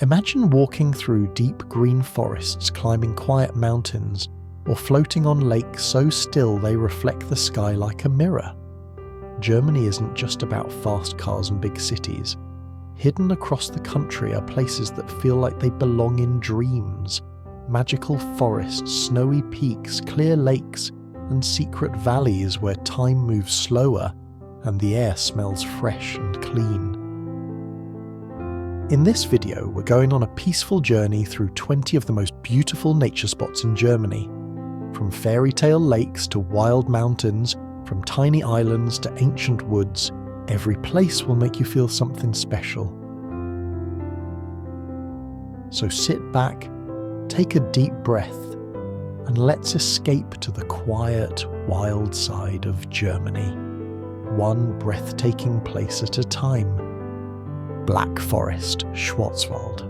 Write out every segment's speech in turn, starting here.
Imagine walking through deep green forests, climbing quiet mountains, or floating on lakes so still they reflect the sky like a mirror. Germany isn't just about fast cars and big cities. Hidden across the country are places that feel like they belong in dreams. Magical forests, snowy peaks, clear lakes, and secret valleys where time moves slower and the air smells fresh and clean. In this video, we're going on a peaceful journey through 20 of the most beautiful nature spots in Germany. From fairy tale lakes to wild mountains, from tiny islands to ancient woods, every place will make you feel something special. So sit back, take a deep breath, and let's escape to the quiet, wild side of Germany. One breathtaking place at a time. Black Forest, Schwarzwald.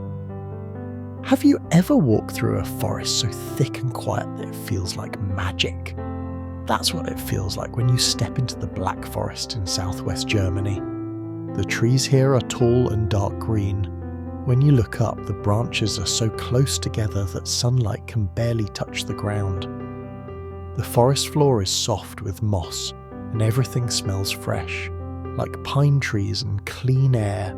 Have you ever walked through a forest so thick and quiet that it feels like magic? That's what it feels like when you step into the Black Forest in southwest Germany. The trees here are tall and dark green. When you look up, the branches are so close together that sunlight can barely touch the ground. The forest floor is soft with moss, and everything smells fresh, like pine trees and clean air.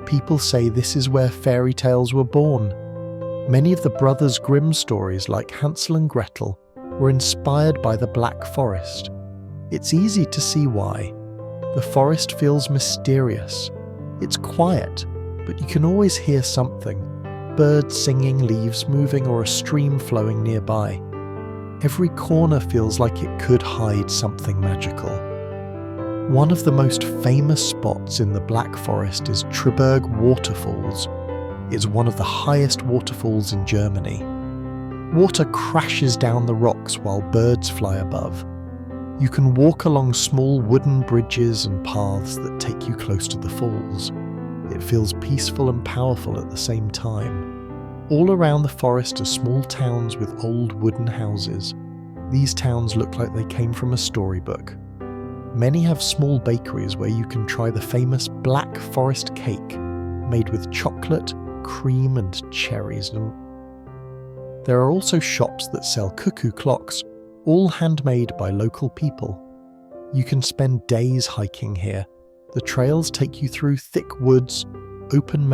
People say this is where fairy tales were born. Many of the Brothers Grimm stories, like Hansel and Gretel, were inspired by the Black Forest. It's easy to see why. The forest feels mysterious. It's quiet, but you can always hear something. Birds singing, leaves moving, or a stream flowing nearby. Every corner feels like it could hide something magical. One of the most famous spots in the Black Forest is Teutoburg Waterfalls. It's one of the highest waterfalls in Germany. Water crashes down the rocks while birds fly above. You can walk along small wooden bridges and paths that take you close to the falls. It feels peaceful and powerful at the same time. All around the forest are small towns with old wooden houses. These towns look like they came from a storybook. Many have small bakeries where you can try the famous Black Forest cake, made with chocolate, cream and cherries. There are also shops that sell cuckoo clocks, all handmade by local people. You can spend days hiking here. The trails take you through thick woods, open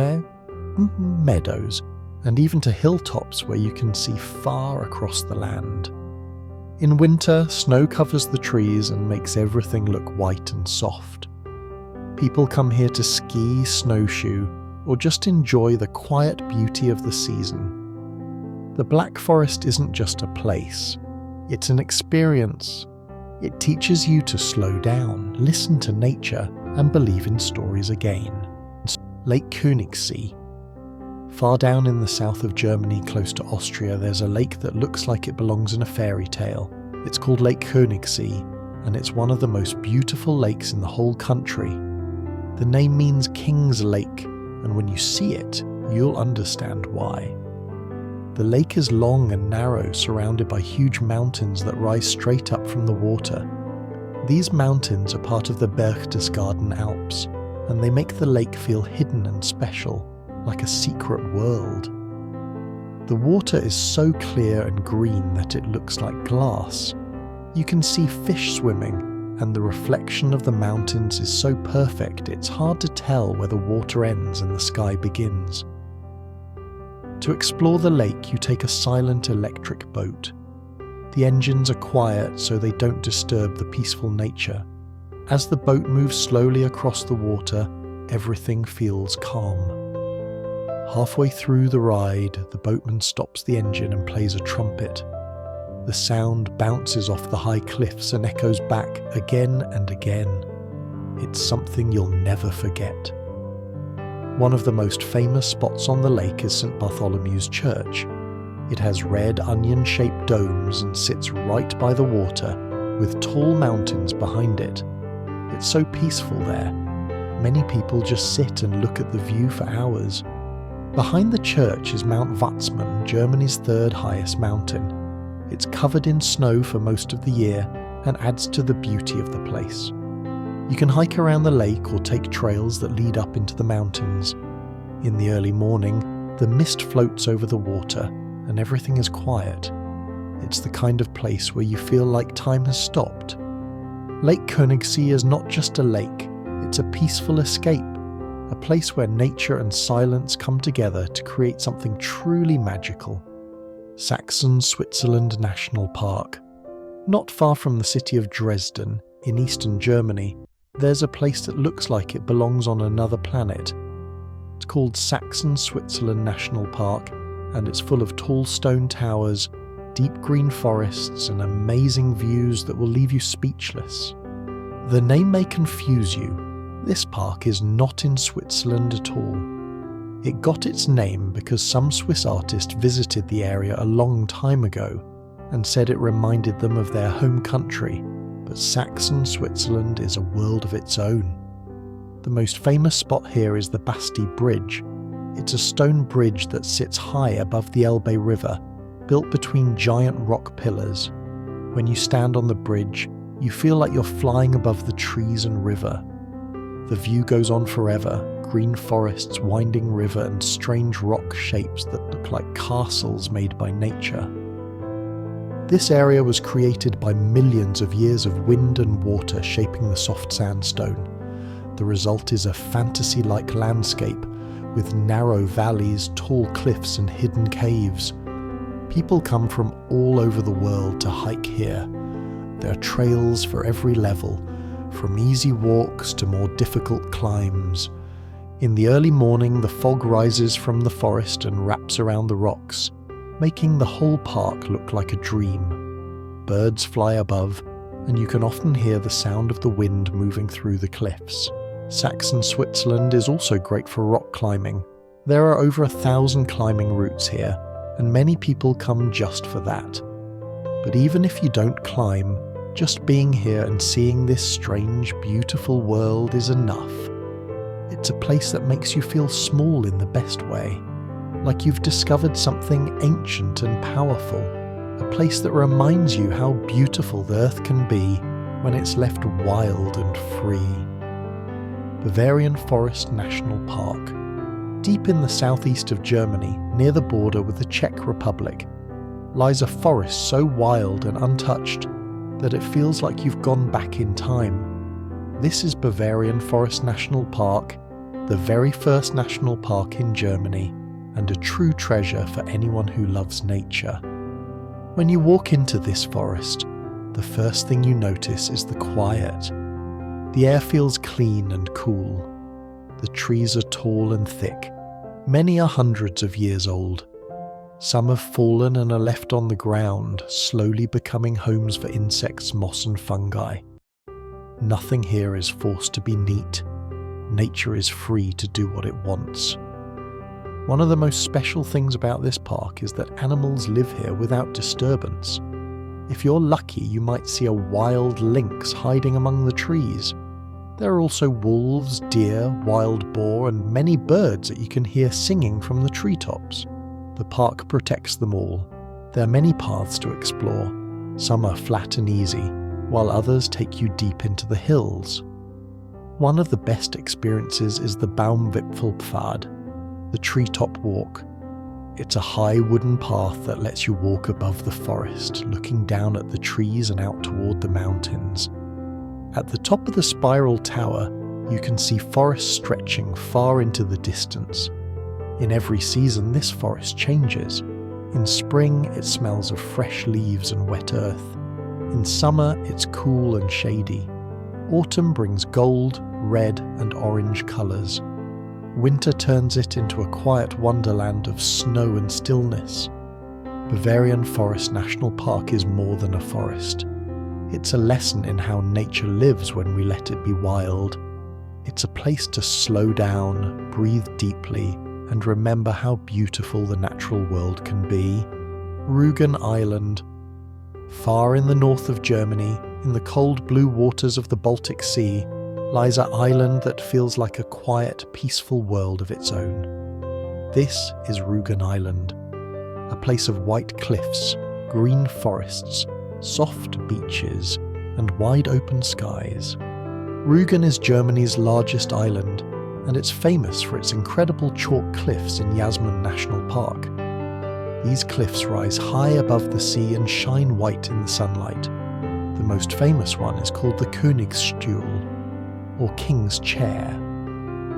meadows, and even to hilltops where you can see far across the land. In winter, snow covers the trees and makes everything look white and soft. People come here to ski, snowshoe, or just enjoy the quiet beauty of the season. The Black Forest isn't just a place, it's an experience. It teaches you to slow down, listen to nature, and believe in stories again. Lake Königssee. Far down in the south of Germany, close to Austria, there's a lake that looks like it belongs in a fairy tale. It's called Lake Königssee, and it's one of the most beautiful lakes in the whole country. The name means King's Lake, and when you see it, you'll understand why. The lake is long and narrow, surrounded by huge mountains that rise straight up from the water. These mountains are part of the Berchtesgaden Alps, and they make the lake feel hidden and special, like a secret world. The water is so clear and green that it looks like glass. You can see fish swimming, and the reflection of the mountains is so perfect it's hard to tell where the water ends and the sky begins. To explore the lake, you take a silent electric boat. The engines are quiet so they don't disturb the peaceful nature. As the boat moves slowly across the water, everything feels calm. Halfway through the ride, the boatman stops the engine and plays a trumpet. The sound bounces off the high cliffs and echoes back again and again. It's something you'll never forget. One of the most famous spots on the lake is St. Bartholomew's Church. It has red onion-shaped domes and sits right by the water, with tall mountains behind it. It's so peaceful there. Many people just sit and look at the view for hours. Behind the church is Mount Watzmann, Germany's third highest mountain. It's covered in snow for most of the year and adds to the beauty of the place. You can hike around the lake or take trails that lead up into the mountains. In the early morning, the mist floats over the water and everything is quiet. It's the kind of place where you feel like time has stopped. Lake Königssee is not just a lake, it's a peaceful escape, a place where nature and silence come together to create something truly magical. Saxon, Switzerland National Park. Not far from the city of Dresden, in eastern Germany, there's a place that looks like it belongs on another planet. It's called Saxon, Switzerland National Park, and it's full of tall stone towers, deep green forests, and amazing views that will leave you speechless. The name may confuse you. This park is not in Switzerland at all. It got its name because some Swiss artist visited the area a long time ago and said it reminded them of their home country, but Saxon, Switzerland is a world of its own. The most famous spot here is the Basti Bridge. It's a stone bridge that sits high above the Elbe River, built between giant rock pillars. When you stand on the bridge, you feel like you're flying above the trees and river. The view goes on forever, green forests, winding river, and strange rock shapes that look like castles made by nature. This area was created by millions of years of wind and water shaping the soft sandstone. The result is a fantasy-like landscape with narrow valleys, tall cliffs, and hidden caves. People come from all over the world to hike here. There are trails for every level, from easy walks to more difficult climbs. In the early morning, the fog rises from the forest and wraps around the rocks, making the whole park look like a dream. Birds fly above, and you can often hear the sound of the wind moving through the cliffs. Saxon, Switzerland is also great for rock climbing. There are over 1,000 climbing routes here, and many people come just for that. But even if you don't climb, just being here and seeing this strange, beautiful world is enough. It's a place that makes you feel small in the best way, like you've discovered something ancient and powerful, a place that reminds you how beautiful the earth can be when it's left wild and free. Bavarian Forest National Park. Deep in the southeast of Germany, near the border with the Czech Republic, lies a forest so wild and untouched that it feels like you've gone back in time. This is Bavarian Forest National Park, the very first national park in Germany, and a true treasure for anyone who loves nature. When you walk into this forest, the first thing you notice is the quiet. The air feels clean and cool. The trees are tall and thick. Many are hundreds of years old. Some have fallen and are left on the ground, slowly becoming homes for insects, moss and fungi. Nothing here is forced to be neat. Nature is free to do what it wants. One of the most special things about this park is that animals live here without disturbance. If you're lucky, you might see a wild lynx hiding among the trees. There are also wolves, deer, wild boar, and many birds that you can hear singing from the treetops. The park protects them all. There are many paths to explore. Some are flat and easy, while others take you deep into the hills. One of the best experiences is the Baumwipfelpfad, the treetop walk. It's a high wooden path that lets you walk above the forest, looking down at the trees and out toward the mountains. At the top of the spiral tower, you can see forest stretching far into the distance. In every season, this forest changes. In spring, it smells of fresh leaves and wet earth. In summer, it's cool and shady. Autumn brings gold, red, and orange colours. Winter turns it into a quiet wonderland of snow and stillness. Bavarian Forest National Park is more than a forest. It's a lesson in how nature lives when we let it be wild. It's a place to slow down, breathe deeply, and remember how beautiful the natural world can be. Rügen Island. Far in the north of Germany, in the cold blue waters of the Baltic Sea, lies an island that feels like a quiet, peaceful world of its own. This is Rügen Island, a place of white cliffs, green forests, soft beaches, and wide open skies. Rügen is Germany's largest island, and it's famous for its incredible chalk cliffs in Jasmine National Park. These cliffs rise high above the sea and shine white in the sunlight. The most famous one is called the Königsstuhl, or King's Chair.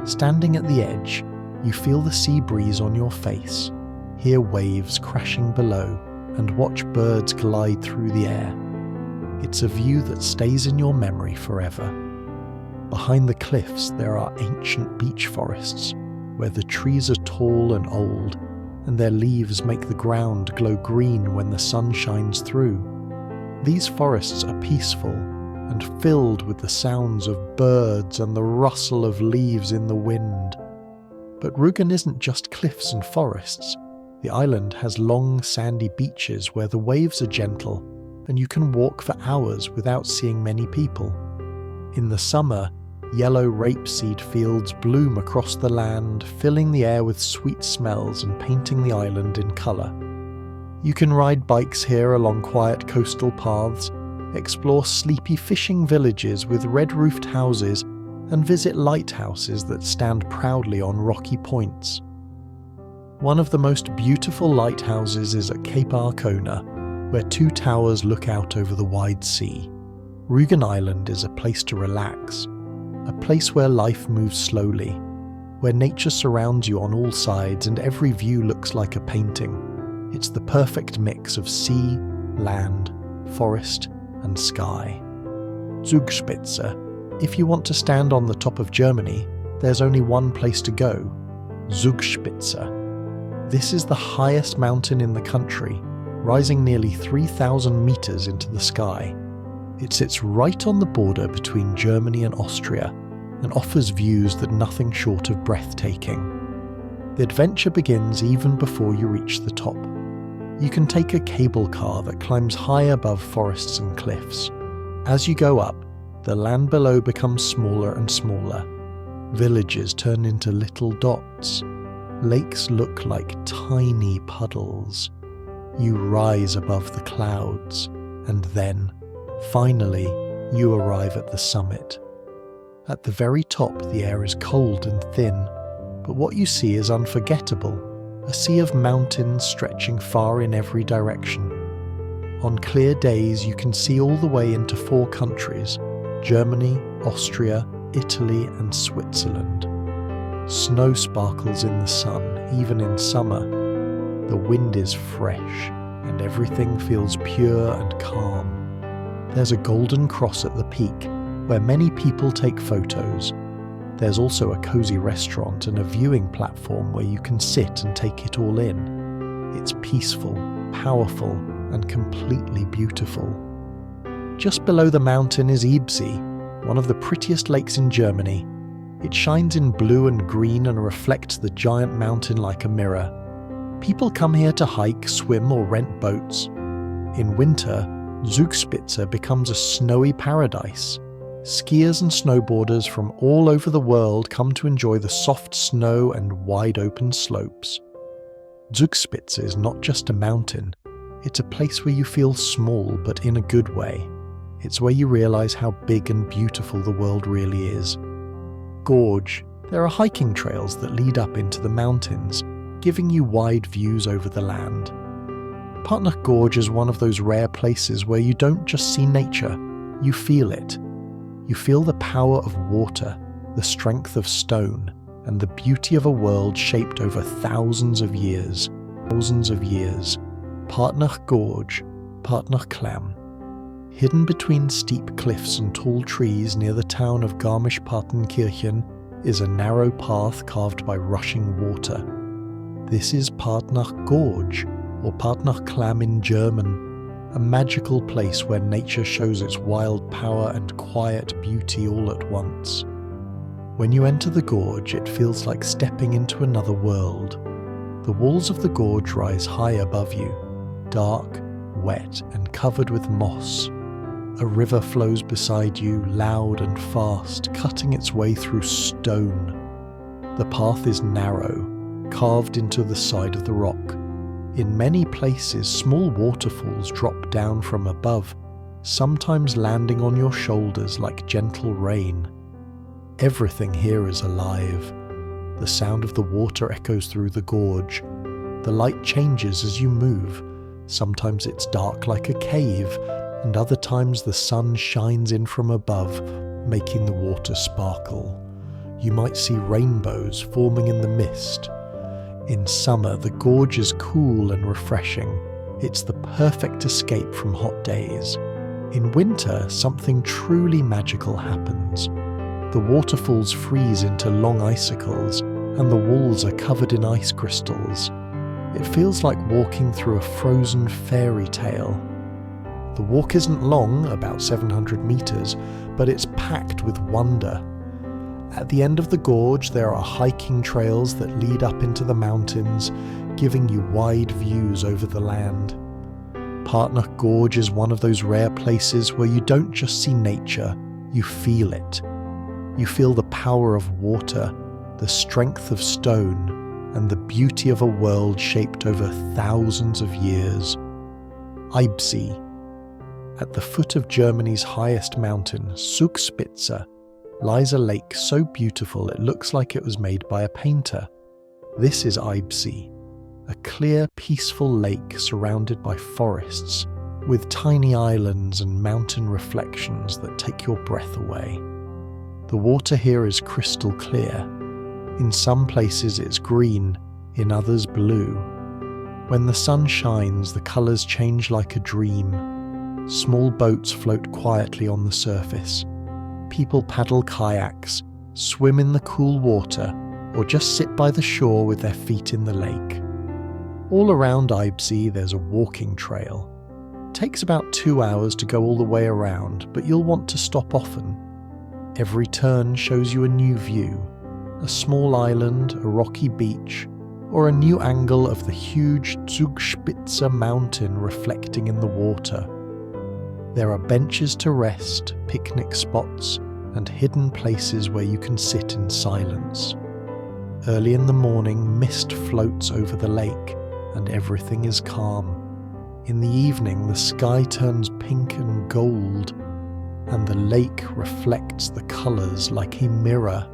Standing at the edge, you feel the sea breeze on your face, hear waves crashing below, and watch birds glide through the air. It's a view that stays in your memory forever. Behind the cliffs there are ancient beech forests, where the trees are tall and old, and their leaves make the ground glow green when the sun shines through. These forests are peaceful and filled with the sounds of birds and the rustle of leaves in the wind. But Rügen isn't just cliffs and forests. The island has long sandy beaches where the waves are gentle and you can walk for hours without seeing many people. In the summer, yellow rapeseed fields bloom across the land, filling the air with sweet smells and painting the island in colour. You can ride bikes here along quiet coastal paths, explore sleepy fishing villages with red-roofed houses, and visit lighthouses that stand proudly on rocky points. One of the most beautiful lighthouses is at Cape Arcona, where two towers look out over the wide sea. Rügen Island is a place to relax, a place where life moves slowly, where nature surrounds you on all sides and every view looks like a painting. It's the perfect mix of sea, land, forest, and sky. Zugspitze. If you want to stand on the top of Germany, there's only one place to go: Zugspitze. This is the highest mountain in the country, rising nearly 3,000 meters into the sky. It sits right on the border between Germany and Austria and offers views that are nothing short of breathtaking. The adventure begins even before you reach the top. You can take a cable car that climbs high above forests and cliffs. As you go up, the land below becomes smaller and smaller. Villages turn into little dots. Lakes look like tiny puddles. You rise above the clouds, and then, finally, you arrive at the summit. At the very top, the air is cold and thin, but what you see is unforgettable. A sea of mountains stretching far in every direction. On clear days, you can see all the way into 4 countries: Germany, Austria, Italy, and Switzerland. Snow sparkles in the sun, even in summer. The wind is fresh, and everything feels pure and calm. There's a golden cross at the peak, where many people take photos. There's also a cozy restaurant and a viewing platform where you can sit and take it all in. It's peaceful, powerful, and completely beautiful. Just below the mountain is Eibsee, one of the prettiest lakes in Germany. It shines in blue and green and reflects the giant mountain like a mirror. People come here to hike, swim, or rent boats. In winter, Zugspitze becomes a snowy paradise. Skiers and snowboarders from all over the world come to enjoy the soft snow and wide-open slopes. Zugspitze is not just a mountain. It's a place where you feel small, but in a good way. It's where you realize how big and beautiful the world really is. Gorge. There are hiking trails that lead up into the mountains, giving you wide views over the land. Partnach Gorge is one of those rare places where you don't just see nature, you feel it. You feel the power of water, the strength of stone, and the beauty of a world shaped over thousands of years. Partnach Gorge, Partnach Klamm. Hidden between steep cliffs and tall trees near the town of Garmisch-Partenkirchen is a narrow path carved by rushing water. This is Partnach Gorge, or Partnach Klamm in German, a magical place where nature shows its wild power and quiet beauty all at once. When you enter the gorge, it feels like stepping into another world. The walls of the gorge rise high above you, dark, wet, and covered with moss. A river flows beside you, loud and fast, cutting its way through stone. The path is narrow, carved into the side of the rock. In many places, small waterfalls drop down from above, sometimes landing on your shoulders like gentle rain. Everything here is alive. The sound of the water echoes through the gorge. The light changes as you move. Sometimes it's dark like a cave, and other times the sun shines in from above, making the water sparkle. You might see rainbows forming in the mist. In summer, the gorge is cool and refreshing. It's the perfect escape from hot days. In winter, something truly magical happens. The waterfalls freeze into long icicles, and the walls are covered in ice crystals. It feels like walking through a frozen fairy tale. The walk isn't long, about 700 meters, but it's packed with wonder. At the end of the gorge, there are hiking trails that lead up into the mountains, giving you wide views over the land. Partnach Gorge is one of those rare places where you don't just see nature, you feel it. You feel the power of water, the strength of stone, and the beauty of a world shaped over thousands of years. Eibsee. At the foot of Germany's highest mountain, Zugspitze, lies a lake so beautiful it looks like it was made by a painter. This is Eibsee, a clear, peaceful lake surrounded by forests, with tiny islands and mountain reflections that take your breath away. The water here is crystal clear. In some places it's green, in others blue. When the sun shines, the colours change like a dream. Small boats float quietly on the surface. People paddle kayaks, swim in the cool water, or just sit by the shore with their feet in the lake. All around Eibsee there's a walking trail. It takes about 2 hours to go all the way around, but you'll want to stop often. Every turn shows you a new view, a small island, a rocky beach, or a new angle of the huge Zugspitze mountain reflecting in the water. There are benches to rest, picnic spots, and hidden places where you can sit in silence. Early in the morning, mist floats over the lake, and everything is calm. In the evening, the sky turns pink and gold, and the lake reflects the colours like a mirror.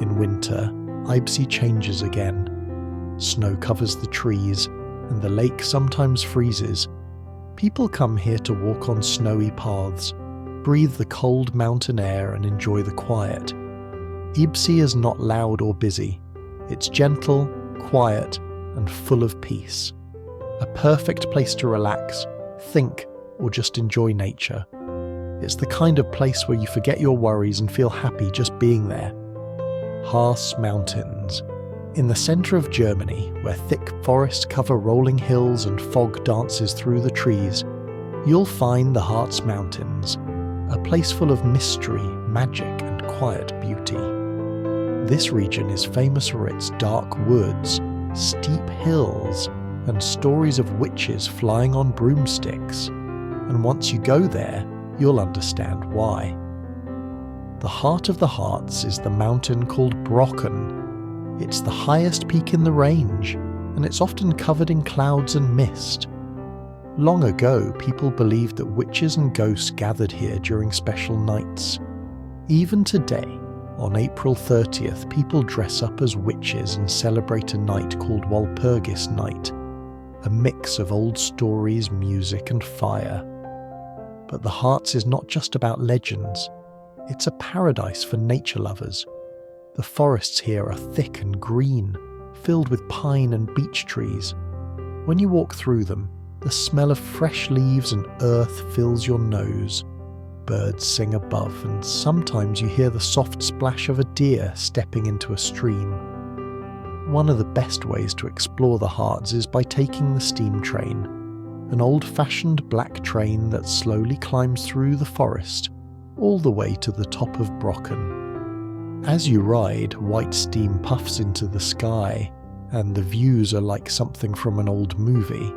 In winter, Eibsee changes again. Snow covers the trees, and the lake sometimes freezes. People come here to walk on snowy paths, breathe the cold mountain air and enjoy the quiet. Eibsee is not loud or busy. It's gentle, quiet, and full of peace. A perfect place to relax, think, or just enjoy nature. It's the kind of place where you forget your worries and feel happy just being there. Harz Mountains. In the centre of Germany, where thick forests cover rolling hills and fog dances through the trees, you'll find the Harz Mountains, a place full of mystery, magic, and quiet beauty. This region is famous for its dark woods, steep hills, and stories of witches flying on broomsticks. And once you go there, you'll understand why. The heart of the Harz is the mountain called Brocken. It's the highest peak in the range, and it's often covered in clouds and mist. Long ago, people believed that witches and ghosts gathered here during special nights. Even today, on April 30th, people dress up as witches and celebrate a night called Walpurgis Night, a mix of old stories, music, and fire. But the Harz is not just about legends. It's a paradise for nature lovers. The forests here are thick and green, filled with pine and beech trees. When you walk through them, the smell of fresh leaves and earth fills your nose. Birds sing above, and sometimes you hear the soft splash of a deer stepping into a stream. One of the best ways to explore the Harz is by taking the steam train, an old-fashioned black train that slowly climbs through the forest, all the way to the top of Brocken. As you ride, white steam puffs into the sky, and the views are like something from an old movie.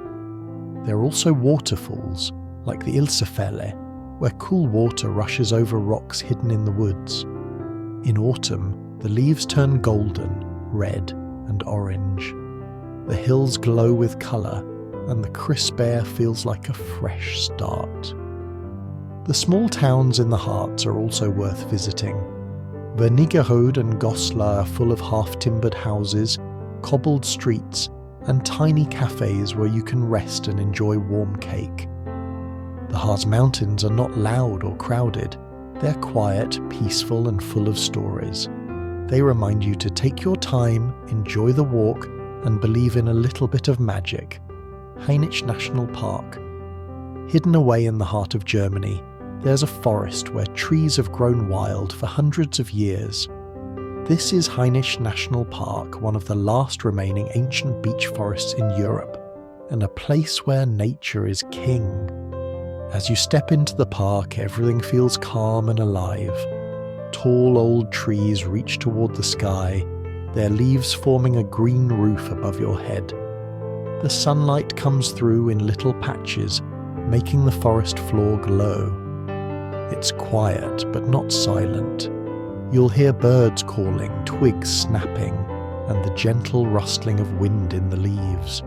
There are also waterfalls, like the Eibsee, where cool water rushes over rocks hidden in the woods. In autumn, the leaves turn golden, red, and orange. The hills glow with colour, and the crisp air feels like a fresh start. The small towns in the Harz are also worth visiting. Wernigerode and Goslar are full of half-timbered houses, cobbled streets, and tiny cafes where you can rest and enjoy warm cake. The Harz Mountains are not loud or crowded. They're quiet, peaceful, and full of stories. They remind you to take your time, enjoy the walk, and believe in a little bit of magic. Hainich National Park. Hidden away in the heart of Germany, there's a forest where trees have grown wild for hundreds of years. This is Hainich National Park, one of the last remaining ancient beech forests in Europe, and a place where nature is king. As you step into the park, everything feels calm and alive. Tall old trees reach toward the sky, their leaves forming a green roof above your head. The sunlight comes through in little patches, making the forest floor glow. It's quiet, but not silent. You'll hear birds calling, twigs snapping, and the gentle rustling of wind in the leaves.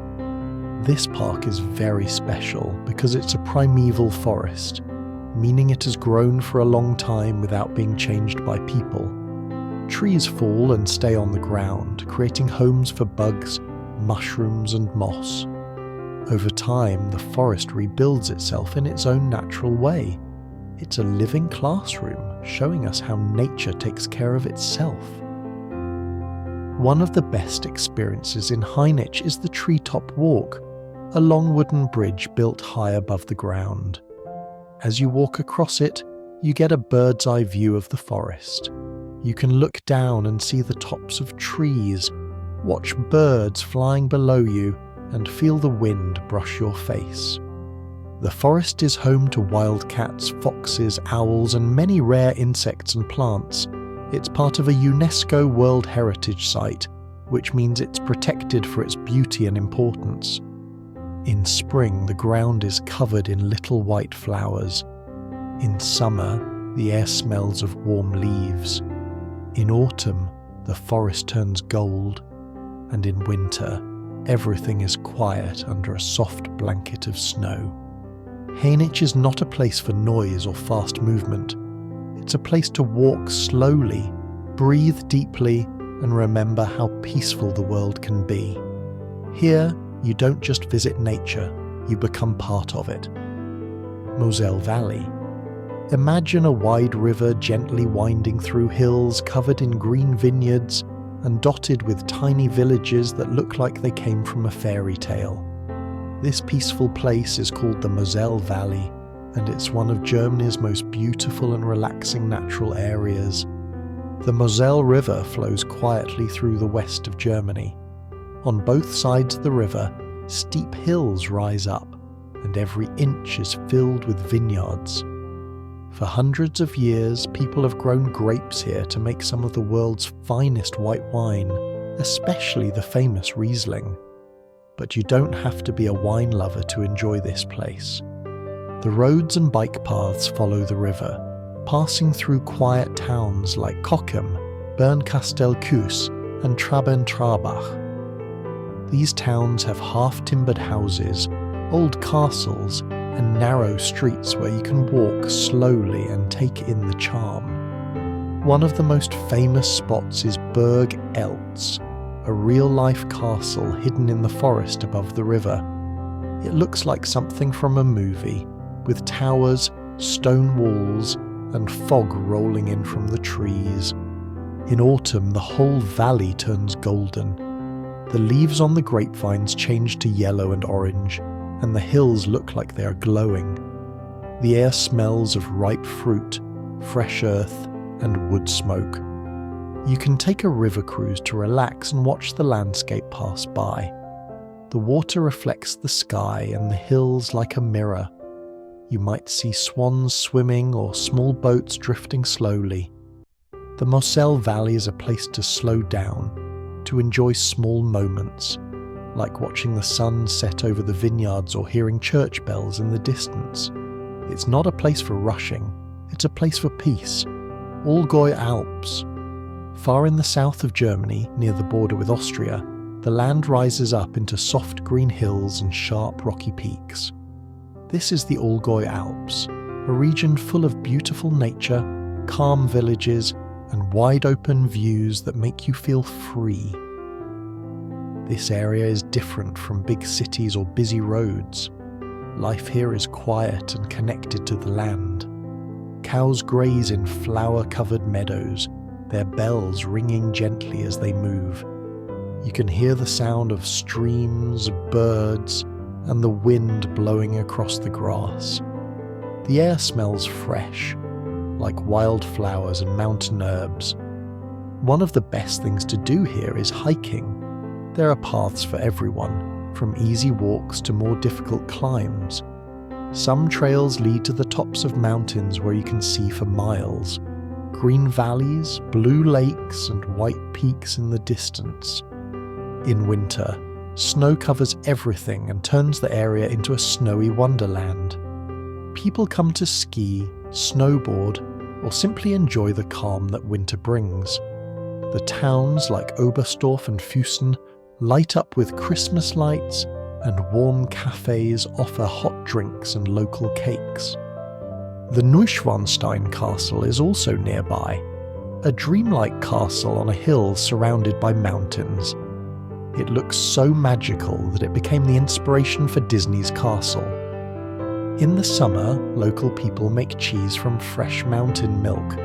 This park is very special because it's a primeval forest, meaning it has grown for a long time without being changed by people. Trees fall and stay on the ground, creating homes for bugs, mushrooms, and moss. Over time, the forest rebuilds itself in its own natural way. It's a living classroom, showing us how nature takes care of itself. One of the best experiences in Hainich is the treetop walk, a long wooden bridge built high above the ground. As you walk across it, you get a bird's eye view of the forest. You can look down and see the tops of trees, watch birds flying below you, and feel the wind brush your face. The forest is home to wildcats, foxes, owls, and many rare insects and plants. It's part of a UNESCO World Heritage Site, which means it's protected for its beauty and importance. In spring, the ground is covered in little white flowers. In summer, the air smells of warm leaves. In autumn, the forest turns gold. And in winter, everything is quiet under a soft blanket of snow. Hainich is not a place for noise or fast movement. It's a place to walk slowly, breathe deeply, and remember how peaceful the world can be. Here, you don't just visit nature, you become part of it. Moselle Valley. Imagine a wide river gently winding through hills covered in green vineyards and dotted with tiny villages that look like they came from a fairy tale. This peaceful place is called the Moselle Valley, and it's one of Germany's most beautiful and relaxing natural areas. The Moselle River flows quietly through the west of Germany. On both sides of the river, steep hills rise up, and every inch is filled with vineyards. For hundreds of years, people have grown grapes here to make some of the world's finest white wine, especially the famous Riesling. But you don't have to be a wine lover to enjoy this place. The roads and bike paths follow the river, passing through quiet towns like Cochem, Bernkastel-Kues, and Traben-Trarbach. These towns have half-timbered houses, old castles, and narrow streets where you can walk slowly and take in the charm. One of the most famous spots is Burg Eltz, a real-life castle hidden in the forest above the river. It looks like something from a movie, with towers, stone walls, and fog rolling in from the trees. In autumn, the whole valley turns golden. The leaves on the grapevines change to yellow and orange, and the hills look like they are glowing. The air smells of ripe fruit, fresh earth, and wood smoke. You can take a river cruise to relax and watch the landscape pass by. The water reflects the sky and the hills like a mirror. You might see swans swimming or small boats drifting slowly. The Moselle Valley is a place to slow down, to enjoy small moments, like watching the sun set over the vineyards or hearing church bells in the distance. It's not a place for rushing, it's a place for peace. Allgäu Alps. Far in the south of Germany, near the border with Austria, the land rises up into soft green hills and sharp rocky peaks. This is the Allgäu Alps, a region full of beautiful nature, calm villages, and wide-open views that make you feel free. This area is different from big cities or busy roads. Life here is quiet and connected to the land. Cows graze in flower-covered meadows, their bells ringing gently as they move. You can hear the sound of streams, birds, and the wind blowing across the grass. The air smells fresh, like wildflowers and mountain herbs. One of the best things to do here is hiking. There are paths for everyone, from easy walks to more difficult climbs. Some trails lead to the tops of mountains where you can see for miles. Green valleys, blue lakes, and white peaks in the distance. In winter, snow covers everything and turns the area into a snowy wonderland. People come to ski, snowboard, or simply enjoy the calm that winter brings. The towns like Oberstdorf and Füssen light up with Christmas lights, and warm cafes offer hot drinks and local cakes. The Neuschwanstein Castle is also nearby, a dreamlike castle on a hill surrounded by mountains. It looks so magical that it became the inspiration for Disney's castle. In the summer, local people make cheese from fresh mountain milk.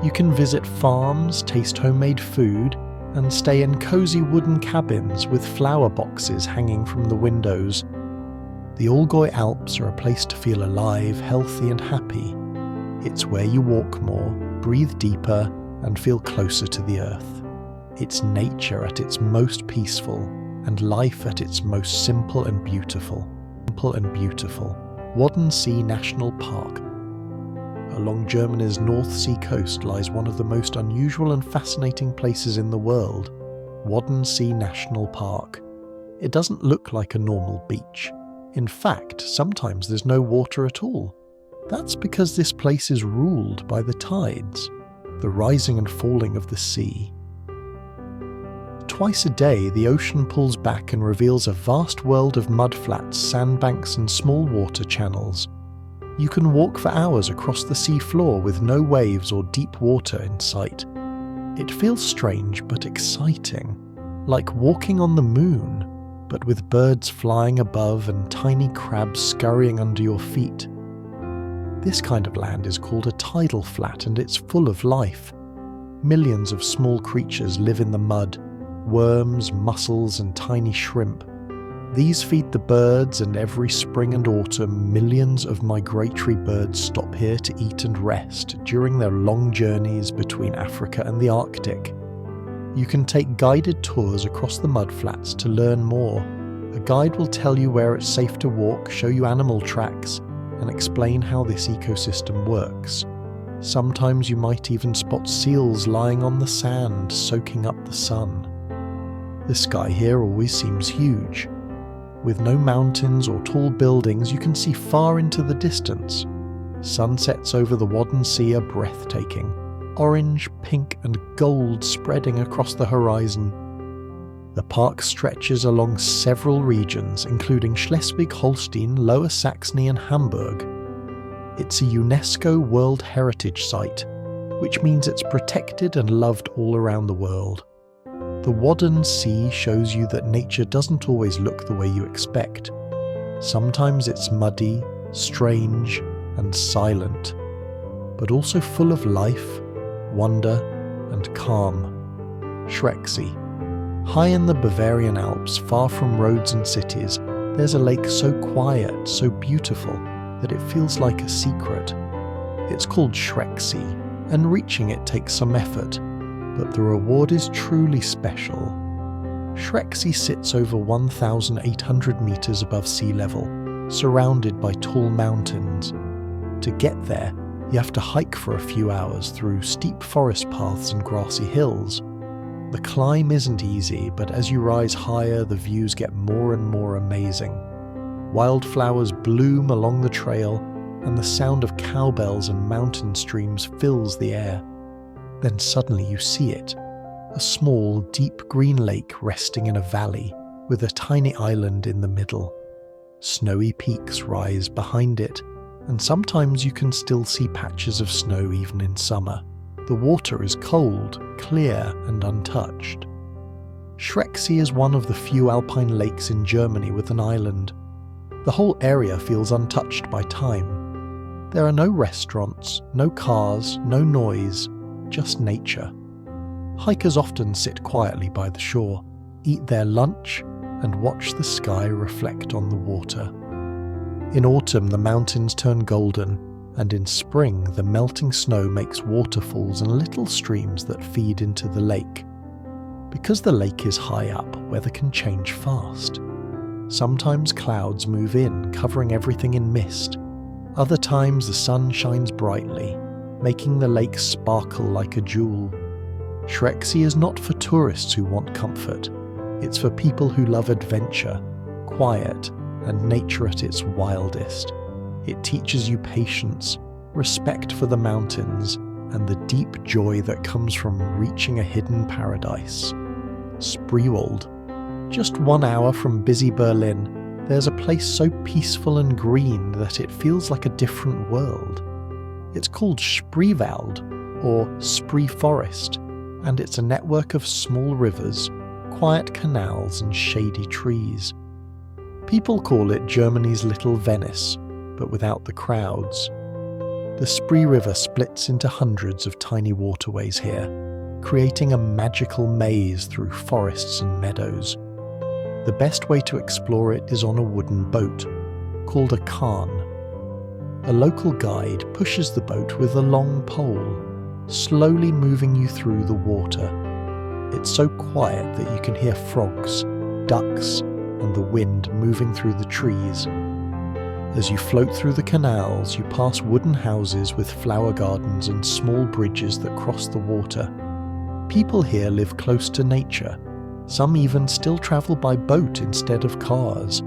You can visit farms, taste homemade food, and stay in cozy wooden cabins with flower boxes hanging from the windows. The Allgäu Alps are a place to feel alive, healthy and happy. It's where you walk more, breathe deeper, and feel closer to the earth. It's nature at its most peaceful, and life at its most simple and beautiful. Wadden Sea National Park. Along Germany's North Sea coast lies one of the most unusual and fascinating places in the world, Wadden Sea National Park. It doesn't look like a normal beach. In fact, sometimes there's no water at all. That's because this place is ruled by the tides, the rising and falling of the sea. Twice a day, the ocean pulls back and reveals a vast world of mudflats, sandbanks, and small water channels. You can walk for hours across the sea floor with no waves or deep water in sight. It feels strange but exciting, like walking on the moon, but with birds flying above and tiny crabs scurrying under your feet. This kind of land is called a tidal flat, and it's full of life. Millions of small creatures live in the mud, worms, mussels, and tiny shrimp. These feed the birds, and every spring and autumn millions of migratory birds stop here to eat and rest during their long journeys between Africa and the Arctic. You can take guided tours across the mudflats to learn more. A guide will tell you where it's safe to walk, show you animal tracks, and explain how this ecosystem works. Sometimes you might even spot seals lying on the sand, soaking up the sun. The sky here always seems huge. With no mountains or tall buildings, you can see far into the distance. Sunsets over the Wadden Sea are breathtaking, orange, pink, and gold spreading across the horizon. The park stretches along several regions, including Schleswig-Holstein, Lower Saxony, and Hamburg. It's a UNESCO World Heritage Site, which means it's protected and loved all around the world. The Wadden Sea shows you that nature doesn't always look the way you expect. Sometimes it's muddy, strange, and silent, but also full of life, wonder, and calm. Schrecksee. High in the Bavarian Alps, far from roads and cities, there's a lake so quiet, so beautiful, that it feels like a secret. It's called Schrecksee, and reaching it takes some effort, but the reward is truly special. Schrecksee sits over 1,800 meters above sea level, surrounded by tall mountains. To get there, you have to hike for a few hours through steep forest paths and grassy hills. The climb isn't easy, but as you rise higher, the views get more and more amazing. Wildflowers bloom along the trail, and the sound of cowbells and mountain streams fills the air. Then suddenly you see it, a small, deep green lake resting in a valley, with a tiny island in the middle. Snowy peaks rise behind it, and sometimes you can still see patches of snow even in summer. The water is cold, clear and untouched. Schrecksee is one of the few alpine lakes in Germany with an island. The whole area feels untouched by time. There are no restaurants, no cars, no noise, just nature. Hikers often sit quietly by the shore, eat their lunch, and watch the sky reflect on the water. In autumn, the mountains turn golden, and in spring, the melting snow makes waterfalls and little streams that feed into the lake. Because the lake is high up, weather can change fast. Sometimes clouds move in, covering everything in mist. Other times the sun shines brightly, making the lake sparkle like a jewel. Schrecksee is not for tourists who want comfort. It's for people who love adventure, quiet, and nature at its wildest. It teaches you patience, respect for the mountains, and the deep joy that comes from reaching a hidden paradise. Spreewald. Just 1 hour from busy Berlin, there's a place so peaceful and green that it feels like a different world. It's called Spreewald, or Spree Forest, and it's a network of small rivers, quiet canals and shady trees. People call it Germany's Little Venice, but without the crowds. The Spree River splits into hundreds of tiny waterways here, creating a magical maze through forests and meadows. The best way to explore it is on a wooden boat, called a kahn. A local guide pushes the boat with a long pole, slowly moving you through the water. It's so quiet that you can hear frogs, ducks, and the wind moving through the trees. As you float through the canals, you pass wooden houses with flower gardens and small bridges that cross the water. People here live close to nature. Some even still travel by boat instead of cars.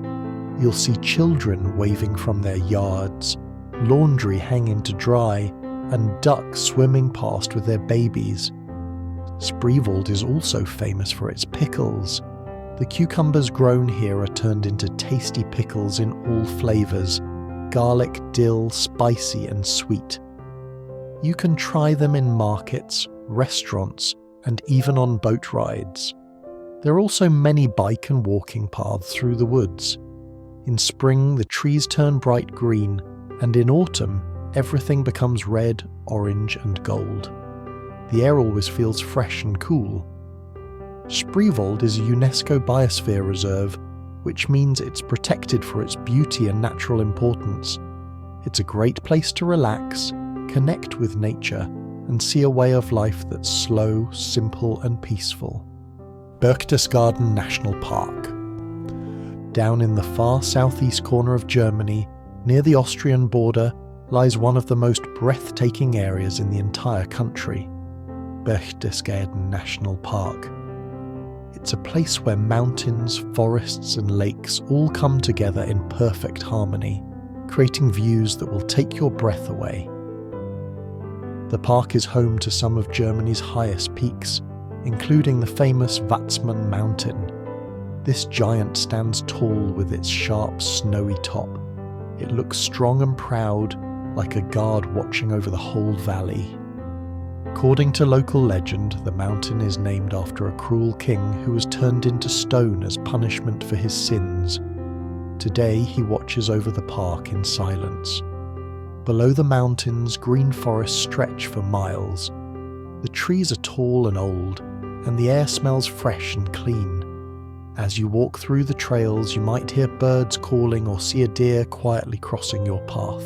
You'll see children waving from their yards, laundry hanging to dry, and ducks swimming past with their babies. Spreewald is also famous for its pickles. The cucumbers grown here are turned into tasty pickles in all flavours: garlic, dill, spicy and sweet. You can try them in markets, restaurants, and even on boat rides. There are also many bike and walking paths through the woods. In spring, the trees turn bright green, and in autumn, everything becomes red, orange and gold. The air always feels fresh and cool. Spreewald is a UNESCO Biosphere Reserve, which means it's protected for its beauty and natural importance. It's a great place to relax, connect with nature, and see a way of life that's slow, simple and peaceful. Berchtesgaden National Park. Down in the far southeast corner of Germany, near the Austrian border, lies one of the most breathtaking areas in the entire country, Berchtesgaden National Park. It's a place where mountains, forests and lakes all come together in perfect harmony, creating views that will take your breath away. The park is home to some of Germany's highest peaks, including the famous Watzmann Mountain. This giant stands tall with its sharp, snowy top. It looks strong and proud, like a guard watching over the whole valley. According to local legend, the mountain is named after a cruel king who was turned into stone as punishment for his sins. Today, he watches over the park in silence. Below the mountains, green forests stretch for miles. The trees are tall and old, and the air smells fresh and clean. As you walk through the trails, you might hear birds calling or see a deer quietly crossing your path.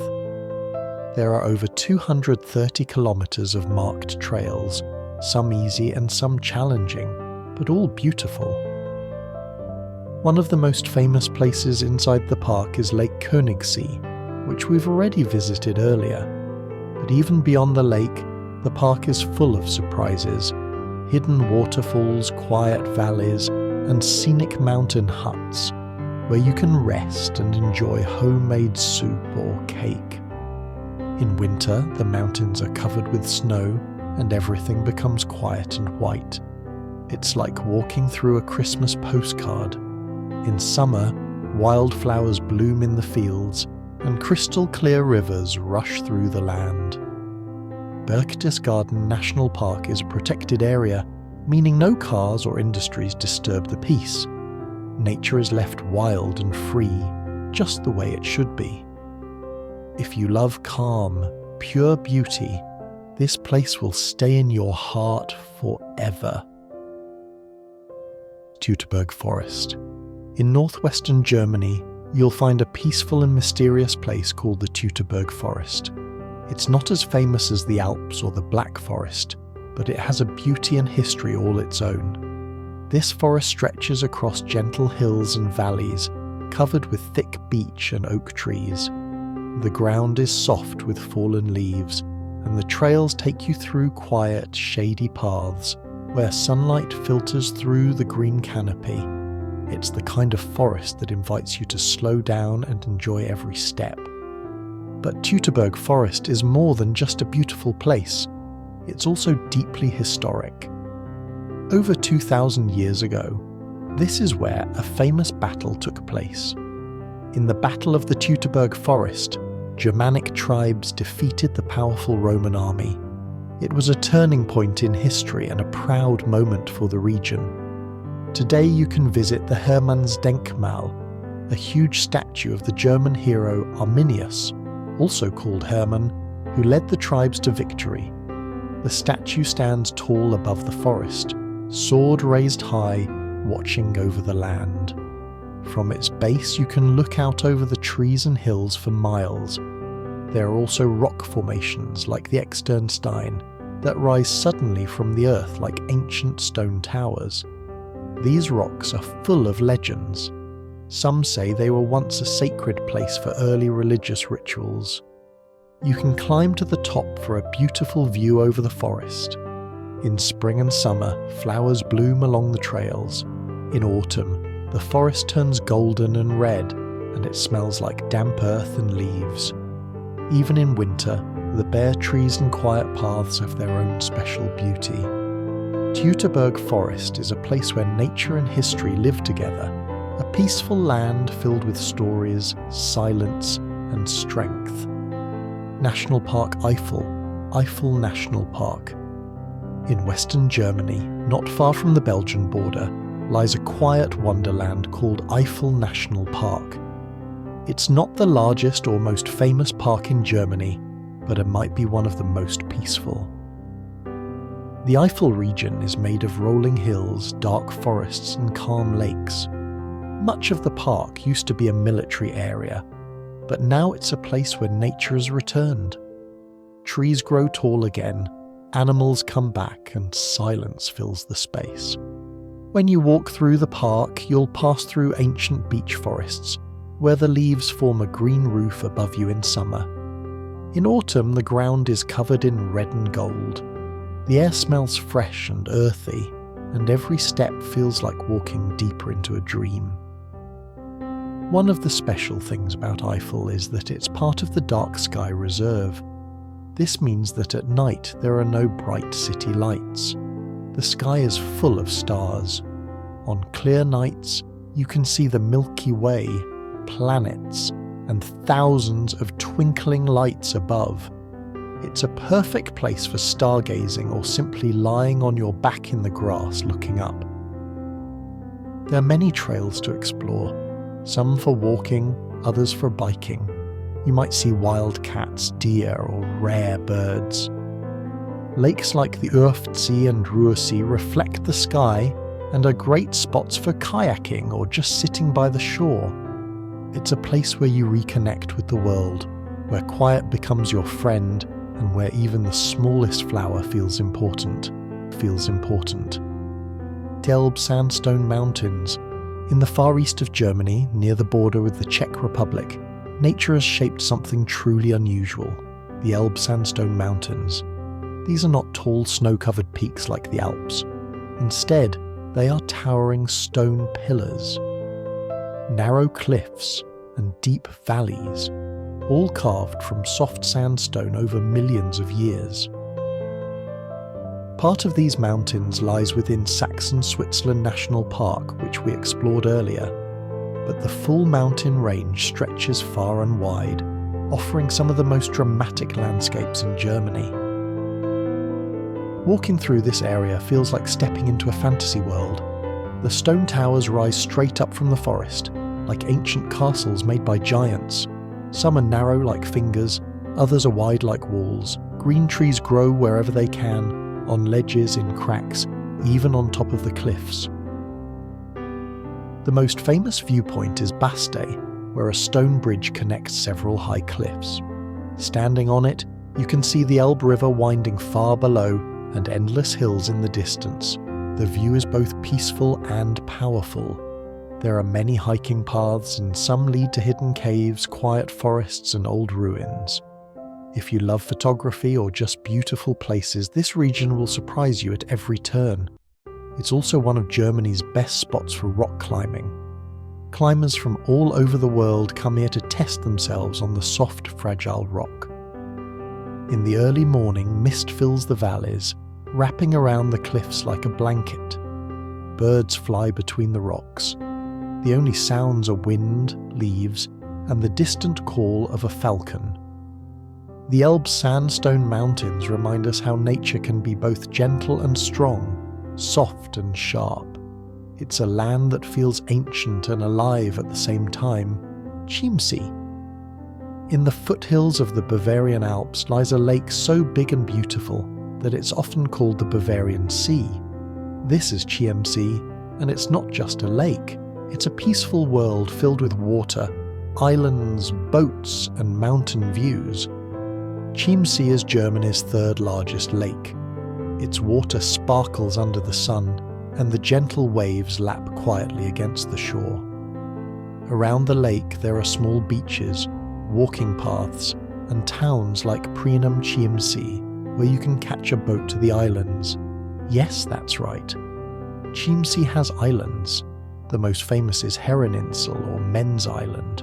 There are over 230 kilometers of marked trails, some easy and some challenging, but all beautiful. One of the most famous places inside the park is Lake Königssee, which we've already visited earlier. But even beyond the lake, the park is full of surprises: hidden waterfalls, quiet valleys, and scenic mountain huts, where you can rest and enjoy homemade soup or cake. In winter, the mountains are covered with snow, and everything becomes quiet and white. It's like walking through a Christmas postcard. In summer, wildflowers bloom in the fields, and crystal clear rivers rush through the land. Berchtesgaden National Park is a protected area, meaning no cars or industries disturb the peace. Nature is left wild and free, just the way it should be. If you love calm, pure beauty, this place will stay in your heart forever. Teutoburg Forest. In northwestern Germany, you'll find a peaceful and mysterious place called the Teutoburg Forest. It's not as famous as the Alps or the Black Forest, but it has a beauty and history all its own. This forest stretches across gentle hills and valleys, covered with thick beech and oak trees. The ground is soft with fallen leaves, and the trails take you through quiet, shady paths where sunlight filters through the green canopy. It's the kind of forest that invites you to slow down and enjoy every step. But Teutoburg Forest is more than just a beautiful place. It's also deeply historic. Over 2,000 years ago, this is where a famous battle took place. In the Battle of the Teutoburg Forest, Germanic tribes defeated the powerful Roman army. It was a turning point in history and a proud moment for the region. Today you can visit the Hermannsdenkmal, a huge statue of the German hero Arminius, also called Hermann, who led the tribes to victory. The statue stands tall above the forest, sword raised high, watching over the land. From its base you can look out over the trees and hills for miles. There are also rock formations like the Externstein that rise suddenly from the earth like ancient stone towers. These rocks are full of legends. Some say they were once a sacred place for early religious rituals. You can climb to the top for a beautiful view over the forest. In spring and summer, flowers bloom along the trails. In autumn, the forest turns golden and red, and it smells like damp earth and leaves. Even in winter, the bare trees and quiet paths have their own special beauty. Teutoburg Forest is a place where nature and history live together, a peaceful land filled with stories, silence, and strength. National Park Eifel, Eifel National Park. In western Germany, not far from the Belgian border, lies a quiet wonderland called Eifel National Park. It's not the largest or most famous park in Germany, but it might be one of the most peaceful. The Eifel region is made of rolling hills, dark forests, and calm lakes. Much of the park used to be a military area, but now it's a place where nature has returned. Trees grow tall again, animals come back, and silence fills the space. When you walk through the park, you'll pass through ancient beech forests, where the leaves form a green roof above you in summer. In autumn, the ground is covered in red and gold. The air smells fresh and earthy, and every step feels like walking deeper into a dream. One of the special things about Eifel is that it's part of the Dark Sky Reserve. This means that at night there are no bright city lights. The sky is full of stars. On clear nights, you can see the Milky Way, planets, and thousands of twinkling lights above. It's a perfect place for stargazing or simply lying on your back in the grass looking up. There are many trails to explore, some for walking, others for biking. You might see wild cats, deer, or rare birds. Lakes like the Eibsee and Ruhrsee reflect the sky and are great spots for kayaking or just sitting by the shore. It's a place where you reconnect with the world, where quiet becomes your friend, and where even the smallest flower feels important. The Elbe Sandstone Mountains. In the far east of Germany, near the border with the Czech Republic, nature has shaped something truly unusual, the Elbe Sandstone Mountains. These are not tall snow-covered peaks like the Alps. Instead, they are towering stone pillars. Narrow cliffs and deep valleys, all carved from soft sandstone over millions of years. Part of these mountains lies within Saxon Switzerland National Park, which we explored earlier, but the full mountain range stretches far and wide, offering some of the most dramatic landscapes in Germany. Walking through this area feels like stepping into a fantasy world. The stone towers rise straight up from the forest, like ancient castles made by giants. Some are narrow like fingers, others are wide like walls. Green trees grow wherever they can, on ledges, in cracks, even on top of the cliffs. The most famous viewpoint is Bastei, where a stone bridge connects several high cliffs. Standing on it, you can see the Elbe River winding far below and endless hills in the distance. The view is both peaceful and powerful. There are many hiking paths and some lead to hidden caves, quiet forests and old ruins. If you love photography or just beautiful places, this region will surprise you at every turn. It's also one of Germany's best spots for rock climbing. Climbers from all over the world come here to test themselves on the soft, fragile rock. In the early morning, mist fills the valleys, wrapping around the cliffs like a blanket. Birds fly between the rocks. The only sounds are wind, leaves, and the distant call of a falcon. The Elbe Sandstone Mountains remind us how nature can be both gentle and strong, soft and sharp. It's a land that feels ancient and alive at the same time. Chiemsee. In the foothills of the Bavarian Alps lies a lake so big and beautiful that it's often called the Bavarian Sea. This is Chiemsee, and it's not just a lake. It's a peaceful world filled with water, islands, boats, and mountain views. Chiemsee is Germany's third largest lake. Its water sparkles under the sun, and the gentle waves lap quietly against the shore. Around the lake there are small beaches, walking paths, and towns like Preenham Chiemsee, where you can catch a boat to the islands. Yes, that's right. Chiemsee has islands. The most famous is Herreninsel or Men's Island.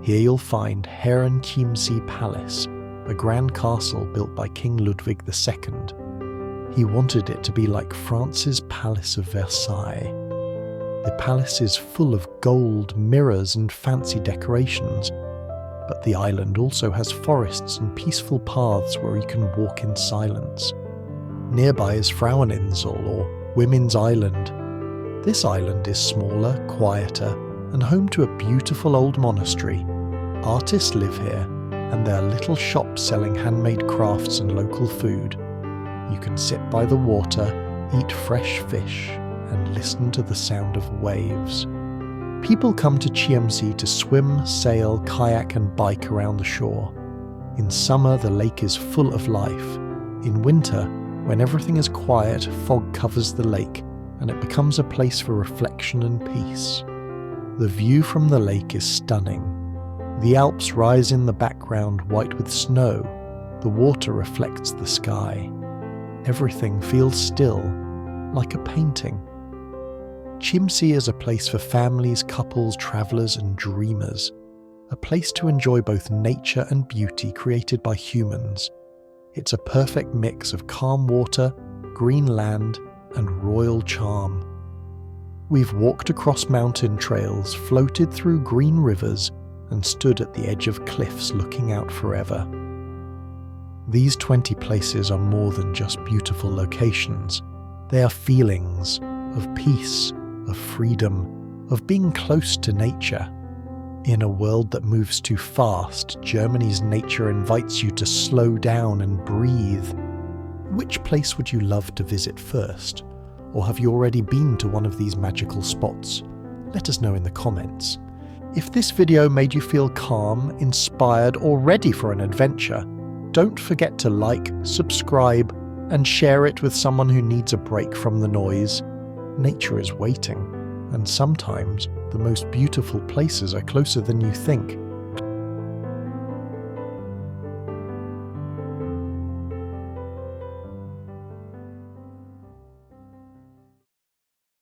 Here you'll find Herren Chiemsee Palace, a grand castle built by King Ludwig II. He wanted it to be like France's Palace of Versailles. The palace is full of gold, mirrors and fancy decorations, but the island also has forests and peaceful paths where you can walk in silence. Nearby is Fraueninsel or Women's Island. This island is smaller, quieter, and home to a beautiful old monastery. Artists live here, and there are little shops selling handmade crafts and local food. You can sit by the water, eat fresh fish, and listen to the sound of waves. People come to Chiemsee to swim, sail, kayak and bike around the shore. In summer, the lake is full of life. In winter, when everything is quiet, fog covers the lake, and it becomes a place for reflection and peace. The view from the lake is stunning. The Alps rise in the background white with snow. The water reflects the sky. Everything feels still, like a painting. Chiemsee is a place for families, couples, travellers and dreamers. A place to enjoy both nature and beauty created by humans. It's a perfect mix of calm water, green land and royal charm. We've walked across mountain trails, floated through green rivers, and stood at the edge of cliffs looking out forever. These 20 places are more than just beautiful locations. They are feelings of peace, of freedom, of being close to nature. In a world that moves too fast, Germany's nature invites you to slow down and breathe. Which place would you love to visit first? Or have you already been to one of these magical spots? Let us know in the comments. If this video made you feel calm, inspired, or ready for an adventure, don't forget to like, subscribe, and share it with someone who needs a break from the noise. Nature is waiting, and sometimes the most beautiful places are closer than you think.